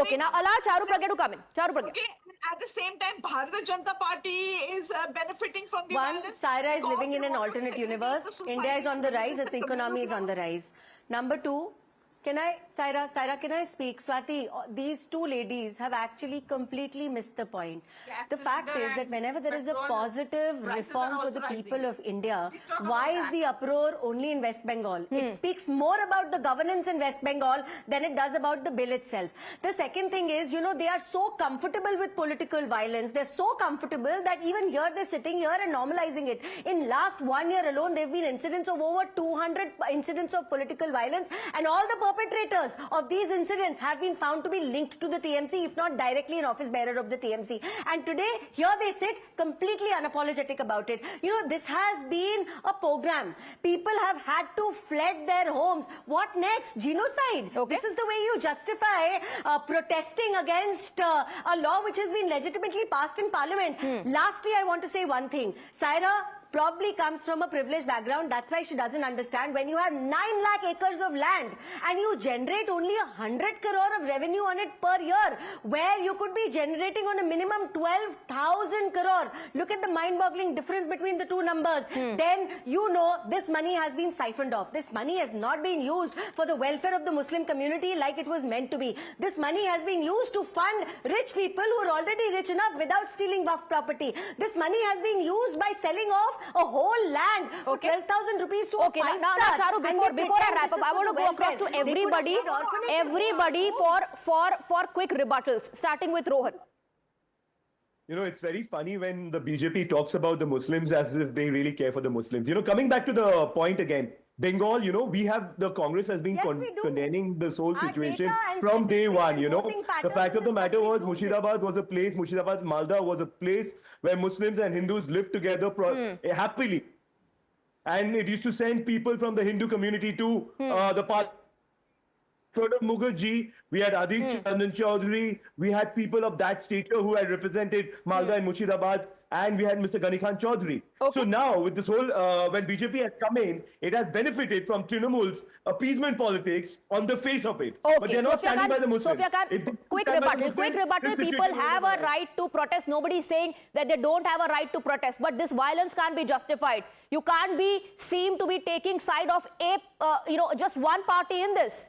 Okay, now allow Charu Pragya to come in. Charu Pragya. Okay, at the same time, Bharatiya Janata Party is benefiting from the One, violence. Syria is God, living in they an want to alternate segregate universe. the society India is on the and rise. it's Its a economy is on the communal rise. Number two, Syra, can I speak? Swati, these two ladies have actually completely missed the point. The fact is that whenever there is a positive reform for the people of India, why is the uproar only in West Bengal? It speaks more about the governance in West Bengal than it does about the bill itself. The second thing is, they are so comfortable with political violence. They're so comfortable that even here they're sitting here and normalizing it. In last 1 year alone, there have been incidents of over 200 incidents of political violence, and all the perpetrators of these incidents have been found to be linked to the TMC, if not directly an office bearer of the TMC. And today, here they sit completely unapologetic about it. This has been a program. People have had to fled their homes. What next? Genocide. Okay. This is the way you justify protesting against a law which has been legitimately passed in Parliament. Lastly, I want to say one thing. Syra probably comes from a privileged background. That's why she doesn't understand. When you have 9 lakh acres of land and you generate only 100 crore of revenue on it per year, where you could be generating on a minimum 12,000 crore. Look at the mind-boggling difference between the two numbers. Then this money has been siphoned off. This money has not been used for the welfare of the Muslim community like it was meant to be. This money has been used to fund rich people who are already rich enough without stealing off property. This money has been used by selling off a whole land for 12,000 rupees to a Now, Charu, before I wrap up, I want to go across to everybody for quick rebuttals, starting with Rohan. It's very funny when the BJP talks about the Muslims as if they really care for the Muslims. Coming back to the point again, Bengal, we have the Congress has been condemning this whole situation from day one, The fact of the matter was Murshidabad, Malda was a place where Muslims and Hindus lived together happily. And it used to send people from the Hindu community to the part. Pranab Mukherjee, we had Adit Chandan Chaudhary, we had people of that stature who had represented Malda and Murshidabad, and we had Mr. Ghani Khan Chaudhary. So now, with this whole, when BJP has come in, it has benefited from Trinamool's appeasement politics on the face of it. But they're not standing by the Muslims. Sophia Khan, quick rebuttal. People have a right to protest. Nobody is saying that they don't have a right to protest. But this violence can't be justified. You can't seem to be taking side of just one party in this.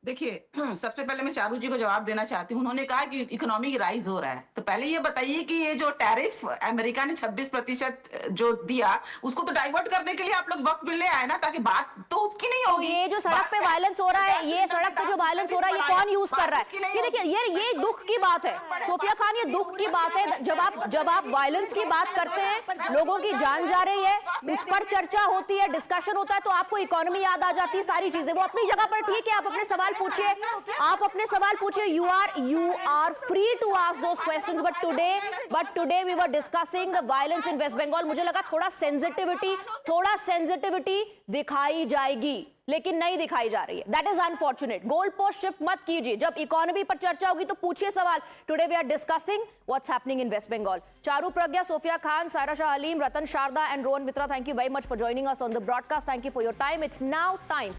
देखिए सबसे पहले मैं चारू जी को जवाब देना चाहती हूँ। उन्होंने कहा कि इकोनॉमी राइज हो रहा है, तो पहले ये बताइए कि ये जो टैरिफ अमेरिका ने 26% जो दिया, उसको तो डाइवर्ट करने के लिए आप लोग वक्त मिलने आए ना, ताकि बात तो उसकी नहीं होगी। ये जो सड़क पे वायलेंस हो रहा है, ये सड़क पे जो वायलेंस हो रहा है, ये कौन यूज कर रहा है? ये देखिए, ये दुख की बात है सोफिया खान, ये दुख की बात है। जब आप वायलेंस की बात करते हैं, लोगों की जान जा रही है, इस पर चर्चा होती है, डिस्कशन होता है, तो आपको इकोनॉमी याद आ जाती है, सारी चीजें। वो अपनी जगह पर ठीक है, आप अपने सवाल पूछिए, you are free to ask those questions, but today we were discussing the violence in West Bengal. मुझे लगा थोड़ा सेंसिटिविटी दिखाई जाएगी, लेकिन नहीं दिखाई जा रही है। That is unfortunate. Goal post shift मत कीजिए, जब इकोनॉमी पर चर्चा होगी तो पूछिए सवाल। Today we are discussing what's happening in West Bengal. Charu Pragya, Sophia Khan, Syra Shah Aleem, Ratan Sharda and Rohan Mitra, thank you very much for joining us on the broadcast. Thank you for your time. It's now time